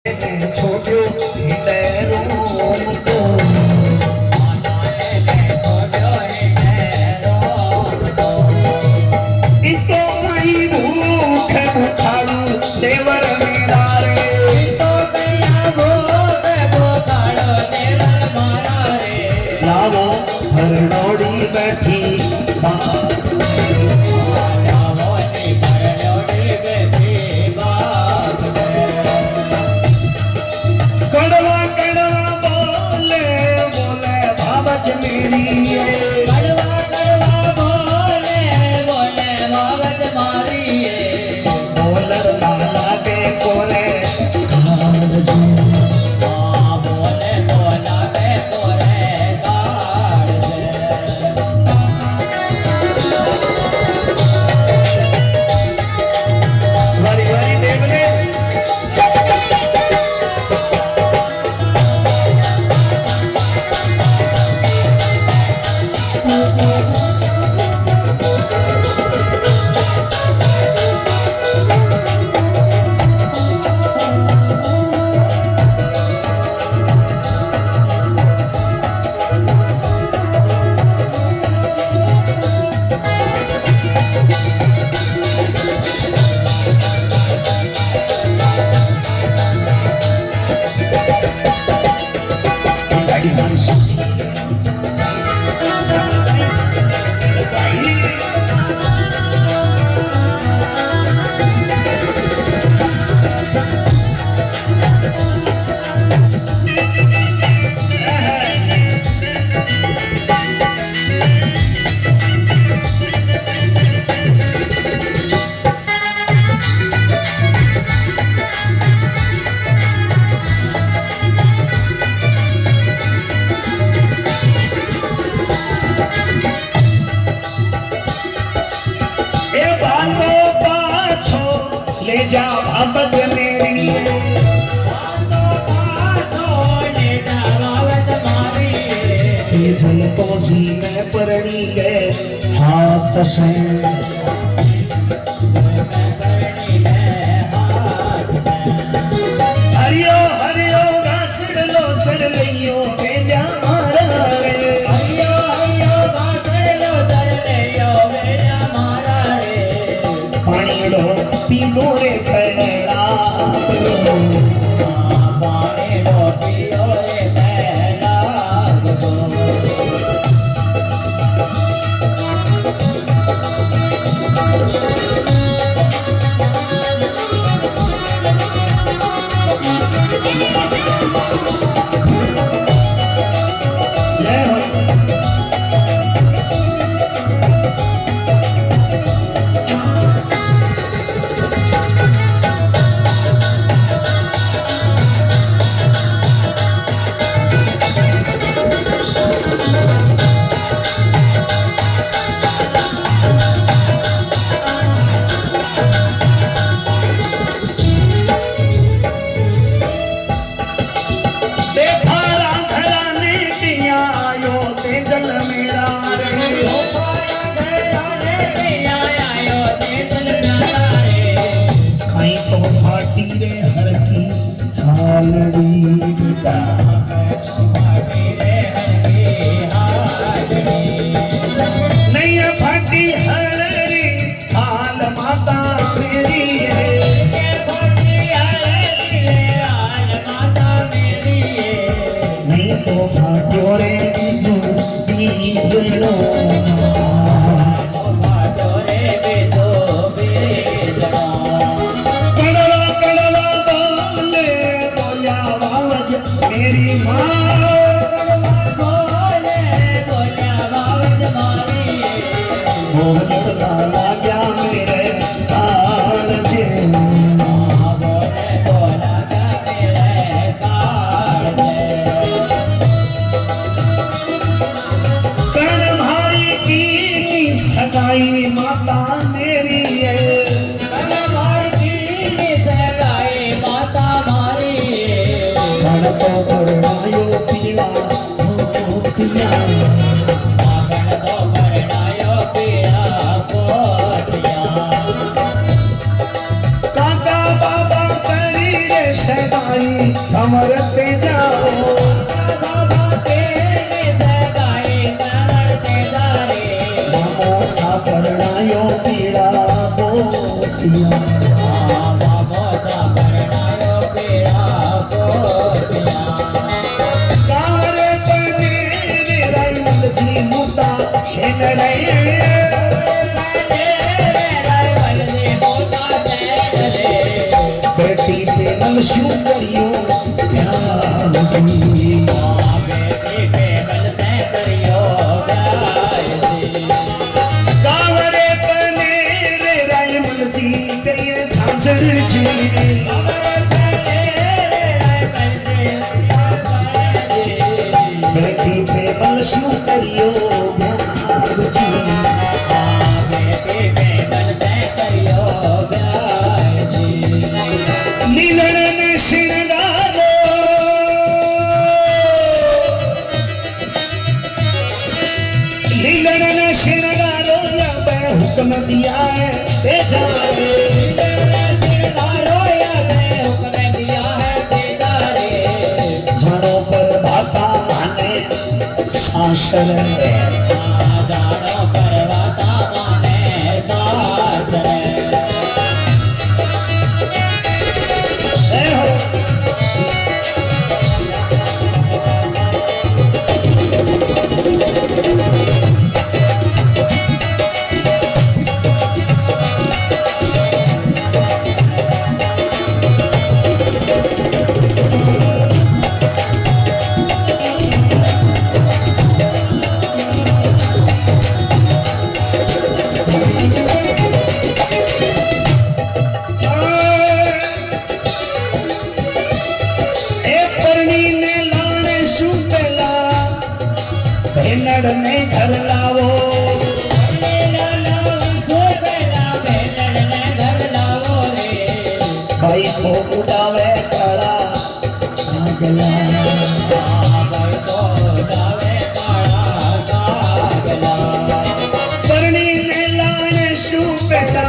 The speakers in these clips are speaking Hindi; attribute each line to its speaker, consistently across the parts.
Speaker 1: छोड़ो रोम तो इतो कई भूख भूखाड़ू देवर मेरा रे इतो कई भूख भूखाड़ू देवर मारा रे लावो भरनोड़ी बैठी ले जा भापत मेरी ले जा भापत मारी ये झलको जी में परणी गए हाथ से हरियो हरियो घासड़ लो चढ़ लियो बेजा मारा रे हरियो हरियो घासड़ लो चढ़ लियो बेजा मारा रे पानी लो पीनो रे पहला पानी लो पियो रे पहला नहीं फटी हरी हाल माता मेरी नहीं तो फाट्यो रे बीजो बीजनो मेरी माँ बोले बोलिया बावज मारी बोले गाला क्या मेरे काल से बोले बोला क्या मेरे काल से कर्ण भाई की सगाई माता मेरी है कर्ण भाई की सगाई माता मारी तो करनायो पीड़ा कोटिया आगण तो करनायो पीड़ा कोटिया काका बाबा करी रे सगाई कमर पे जाओ मामो सापरणायो पीड़ा बोतिया कावरे पने राई मलजी मुता शेनड़े बेटी पे नल शू करियो प्यार जी कावरे पने राई मलजी करिए झांझर जी बेटी पे नल शू करियो प्यार जी लीलन श्रृंगारो लीलन श्रृंगारो या मैं हुक्म दिया है ते जारे झाड़ों पर भाता माने शासन भेनड़ ने घर लावो भाई को उड़ावे काला कागला परनी ने लाने शू बेटा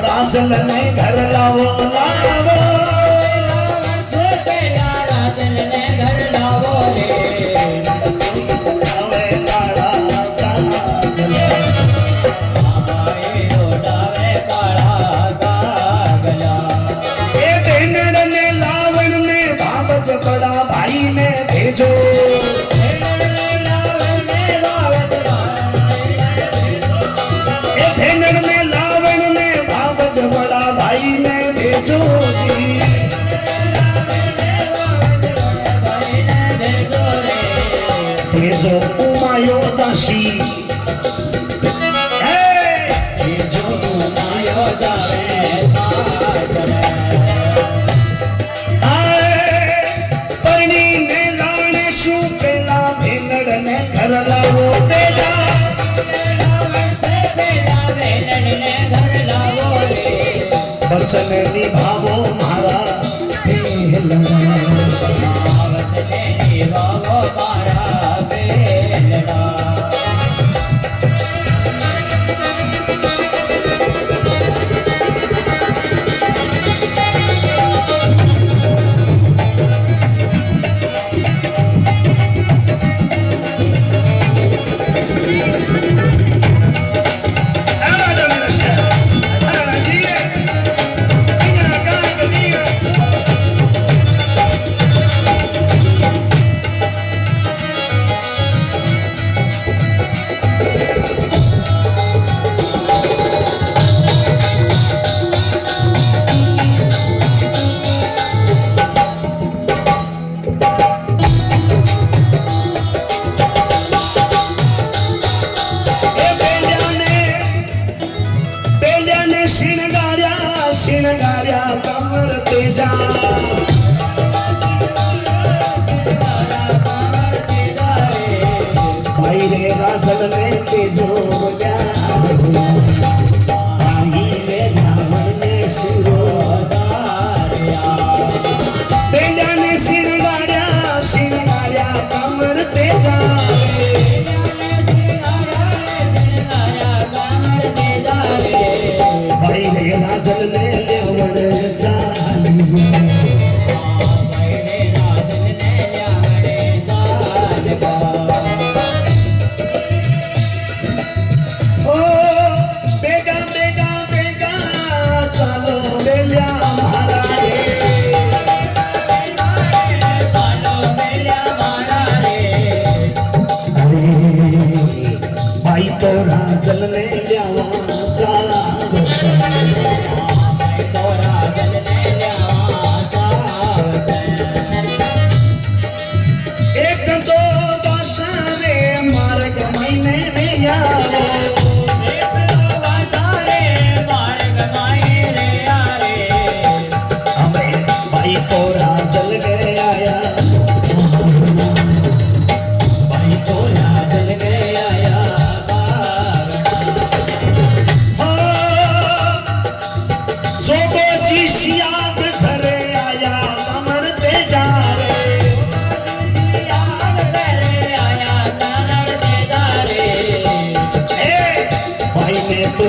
Speaker 1: राजल ने घर लावो लावो बड़ा भाई ने भेजो भेनड़ में लावण में भावज बड़ा भाई ने भेजो जी भेजो उमायो जाशी भेजो उमायो जाशी घर लावो तेजा बचन निभावो मारा श्रृंगार्या कमर तेजा भाई रे राजल में तेजो भाई रे रावण ने सुरो तेजा ने श्रृंगार्या कमर तेजा भाई रे राजल ने लेवण चालू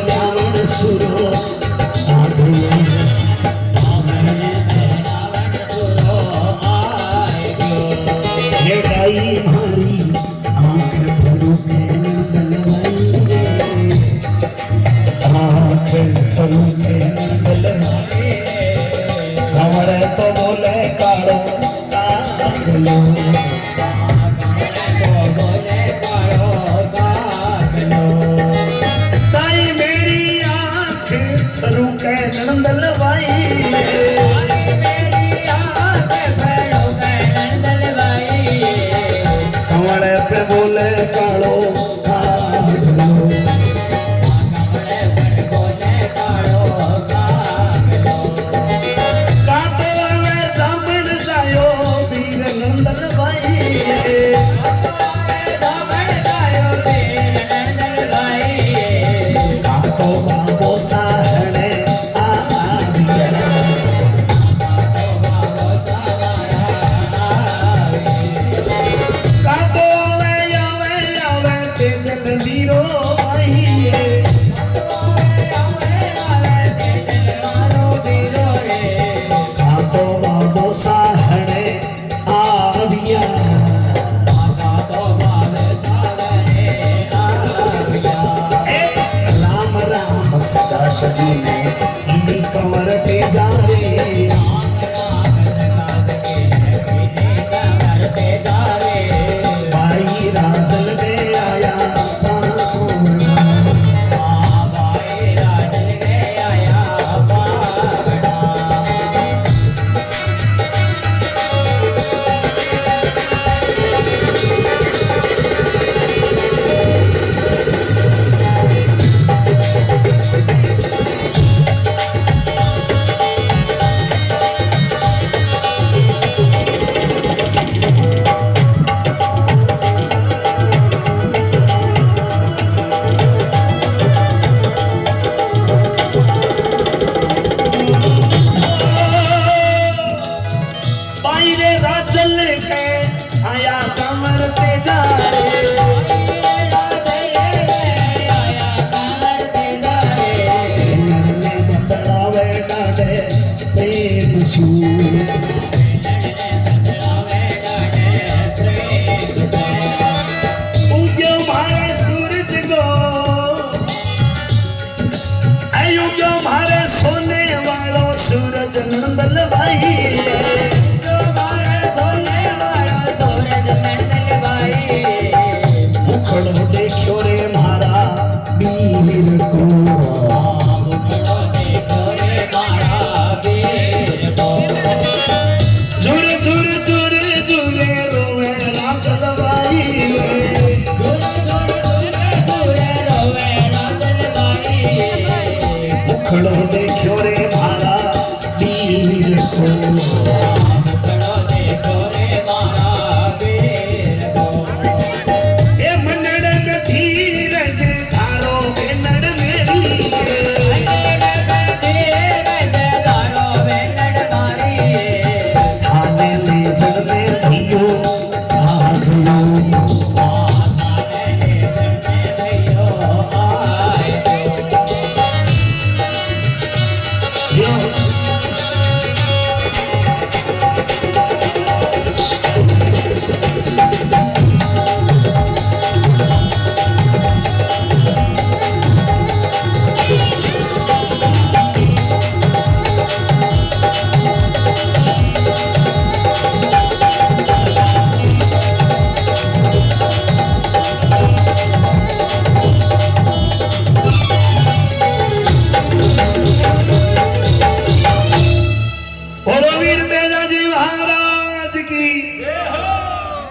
Speaker 1: रावण सुरो आगयो गाई मारी आंख भरू के बलवाई आंख भरू के बलवाई कमर तो बोले कालो कागलो ताई मेरी आंख भरू के बलवाई पे बोले कालो कागलो कातो आवे सामण जायो वीर नंदन भाई कातो बाबो साहणे सजी ने इन्हीं कमर पे जा रे भाई राजल दे आया देखो रे मारा वीर को झुरे झुरे झुरे झुरे रोवे राजल भाई मुखड़ो देखो रे मारा वीर को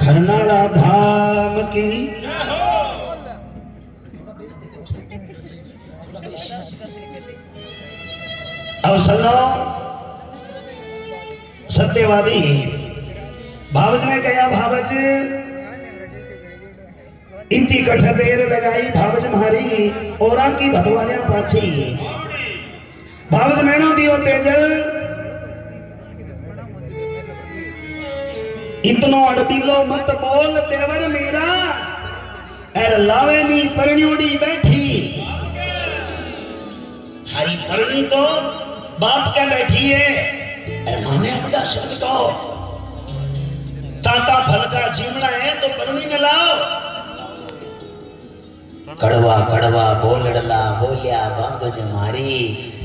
Speaker 1: खरनाला धाम की अब सुनो सत्यवादी भावज ने कहा भावज इतनी कठ देर लगाई भावज मारी औरा की भतवारिया पाछी भावज मैनो दियो तेजल इतनो अड़बीलो मत बोल तेवर मेरा एर लावे नी परण्योड़ी बैठी अरे परणी तो बाप के बैठी है। अरे माने बड़ा शब्द कहो, चाता फल का जीवना है तो परणी ने लाओ। कड़वा कड़वा बोलड़ला बोलिया बाबज मारी,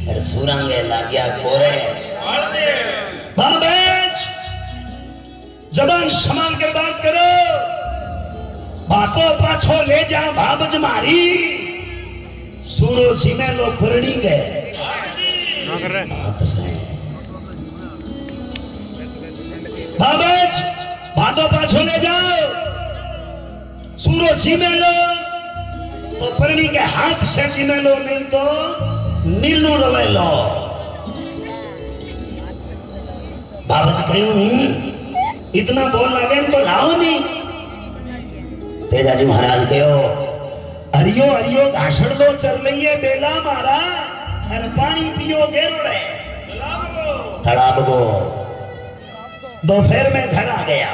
Speaker 1: अरे सुरंगे लाग्या कोरे। बाबेज जबान संभाल के बात करो, बातों पाछो ले जा बाबज मारी। सूरो सी में लोग परणी गए हाथ से। बाबेज बातों पाछो ले जाओ, सूरो जी में लो तो परणी के हाथ से जी में लो, नहीं तो नीलू रवे लो। बाबा जी कहूं इतना बोल लगे तो लाओ नहीं। तेजाजी महाराज कहो अरियो अरियो घासड़ दो चल रही है बेला मारा, अरे पानी पियो गेरोड़े तालाब को। दोपहर में घर आ गया,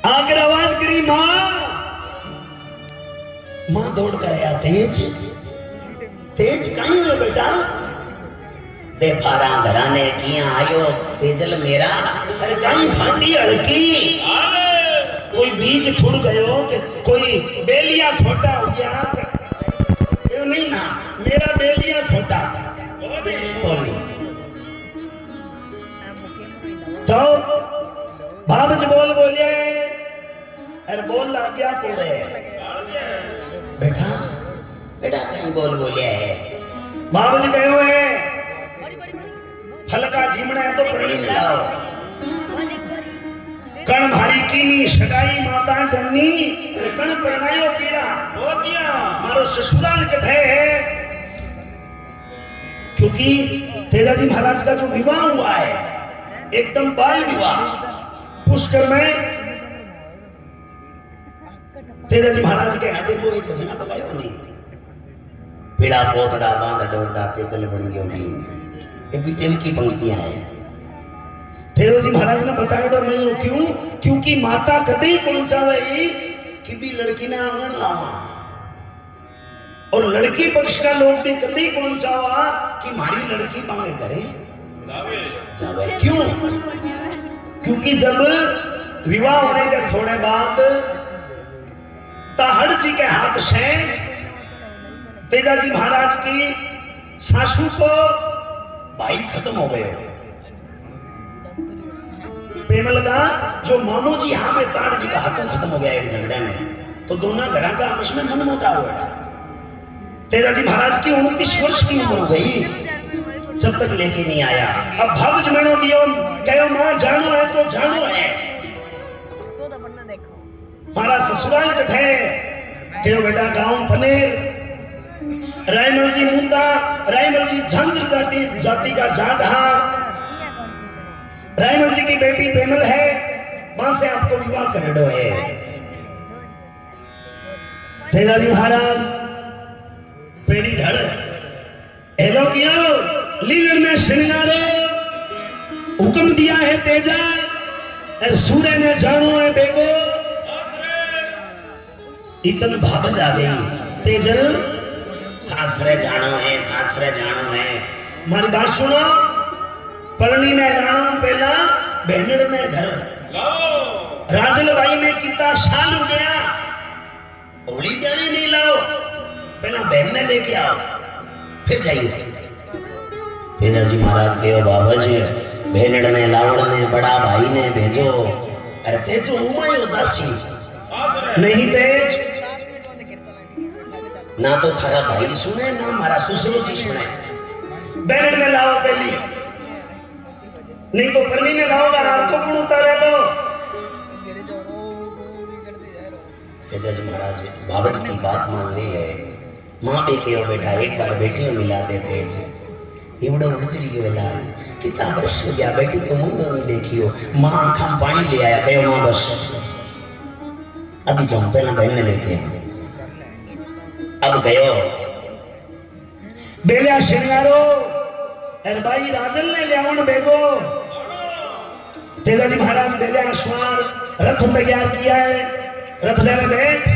Speaker 1: आकर आवाज करी माँ। माँ दौड़ कर आया, तेज तेज कहीं हो बेटा? दे फारा घराने किया आयो तेजल मेरा, अरे कहीं फाटी अड़की, कोई बीज फुड़ गयो कि कोई बेलिया खोटा हो गया? क्यों नहीं ना, मेरा बेलिया खोटा तो बाबज बोल बोलिए, अरे बोल ला क्या पूरे बेटा बेटा कहीं बोल बोलिए है। बाबज कहे हुए फल का जीमना है तो परणी में लाओ। कण भारी कीनी सगाई माता जननी, कण परणायो पीड़ा मारो ससुराल कथे है। क्योंकि तेजाजी महाराज का जो विवाह हुआ है एकदम बाल विवाह, पुष्कर में तेजाजी महाराज के आदि को एक भजना बताया नहीं, पीड़ा पोतड़ा बांध डोरडा तेजल बन गयो नहीं, ये बीटेल की पंक्तियां हैं। तेजाजी महाराज ने बताया तो नहीं हो क्यों? क्योंकि माता कभी कौन सा वही कि भी लड़की ने आंगन लावा, और लड़की पक्ष का लोग भी कभी कौन सा हुआ कि हमारी लड़की मांगे करे जावे। क्यों? क्योंकि जब विवाह होने के थोड़े बाद ताहड़ जी के हाथ से तेजाजी महाराज की सासू को भाई खत्म हो गए। पेमल का जो मामू जी हाँ में ताड़ जी का हाथों खत्म हो गया एक झगड़े में, तो दोनों घर का आपस में मन मोटा हुआ। तेजाजी महाराज की 29 वर्ष की उम्र हो गई जब तक लेके नहीं आया। अब भवज मेणो दियो कहो मां जानो है तो जानो है, मारा ससुराल कथे कहो बेटा गांव पनेर रायमल जी मुद्दा, रायमल जी झंझर जाति का जाट हा, रायमल जी की बेटी पेमल है, वहां से आपको विवाह करेडो है। तेजाजी महाराज पेड़ी ढड़ हेलो कियो लीलड़ में श्रृंगारो हुक्म दिया है तेजा, सूर्य ने जानो है बेगो। इतन भावज आ गई तेजल, सासरे जानो है सासरे जानो है। मारी बात सुनो, परणी ने लाना पहला बहनड़ में घर राजल भाई में कितना साल हो गया, होली प्यारी नहीं लाओ, पहला बहन ने लेके आओ फिर जाइए। तेजाजी महाराज के बाबा जी बहनड़ ने लावड़ ने बड़ा भाई ने भेजो। अरे तेजो उमायो जासी नहीं तेज, ना तो थारा भाई सुने ना मारा ससुर जी सुने। बहनड़ में लाओ पहली, नहीं तो परनी ने लाओगा हार तो गुण उतारे लो। तेजाजी महाराज बाबा जी की बात मान ली है। माँ भी कहो बेटा एक बार बेटी को मिला देते एवडो गुजरी गयो लाल, कितना वर्ष हो गया बेटी को मुंडो नहीं देखियो। माँ आंखा में पानी ले आया, कहो माँ बस अभी जाऊं पहला बहन ने लेके। अब गयो बेलिया श्रृंगारो अरे भाई राजल ने लियावन बेगो। तेजाजी महाराज बेलिया अश्वार रथ तैयार किया है, रथ ले बैठ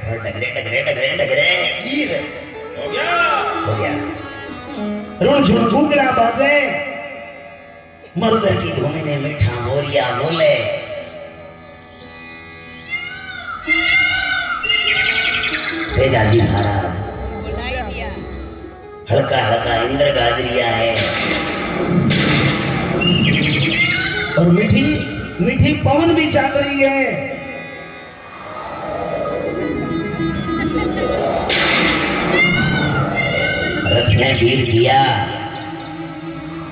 Speaker 1: और डगरे डगरे डगरे डगरे वीर हो गया। हो गया। रुण झुण घूंघरा बाजे, मरुदर की भूमि में मीठा मोरिया बोले। तेजाजी महाराज हल्का हल्का इंद्र गाजरिया है और मीठी मीठी पवन भी चल रही है। रथ ने वीर किया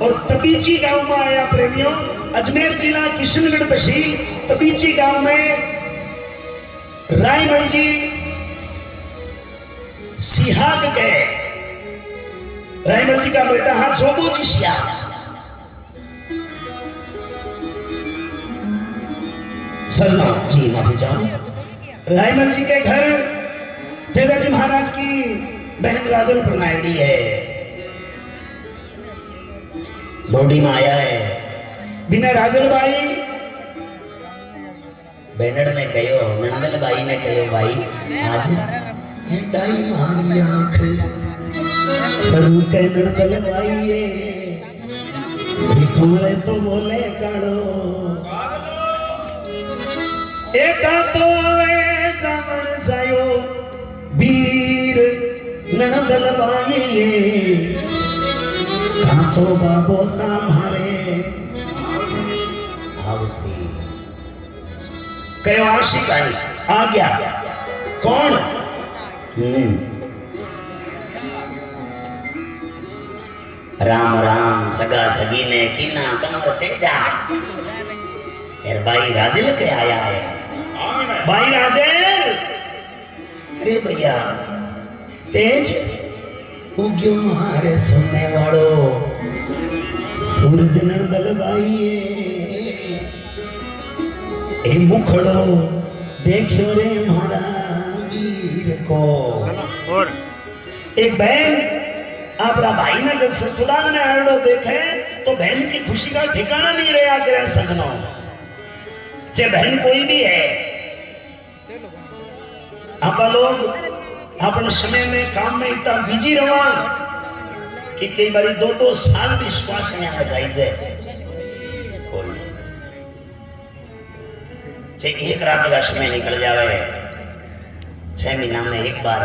Speaker 1: और तबीची गांव में आया प्रेमियों। अजमेर जिला किशनगढ़ तहसील तबीची गांव में रायमल जी सिहाग के रायमल जी का बेटा हाथ जोगो जी सिहाग सजना जी माफी चाहूं। रायमल जी के घर तेजाजी महाराज की बहन राजल प्रणायडी है, बॉडी में आया है। बिना राजल भाई बेनड़ ने कहो, नंदन भाई ने कहो, भाई आज डाई मारी आंख करू के नंदन भाई ये बोले तो बोले काड़ो एका तो आवे जामन सायो वीर नंदन भाई ये कहाँ तो बाबो सामहारे हाउसी कयो आशिक आई आ गया। कौन? राम राम सगा सगी ने कीना कमर तेजा यार भाई राजेल के आया है। भाई राजेल, अरे भैया तेज उग्यो मारे सोने वालो सूरज नंदल भाई ए मुखड़ो देखियो रे मारा वीर को। एक बहन अपना भाई ने जब ससुराल में आड़ो देखे तो बहन की खुशी का ठिकाना नहीं रहा करे सजनों। चाहे बहन कोई भी है, आप लोग अपने समय में काम में इतना बिजी रहा कि कई बार 2-2 साल भी श्वास में आ जाए। एक रात का समय निकल जावे, 6 महीना में एक बार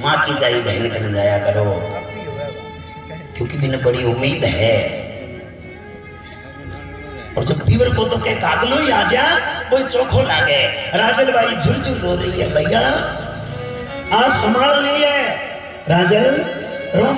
Speaker 1: माँ की जाई बहन कर जाया करो, क्योंकि बिना बड़ी उम्मीद है। और जब पीवर को तो कह कागलो ही आ जा कोई चोखो लागे। राजल भाई झुरझुर रो रही है, भैया आज संभाल नहीं है राजल रो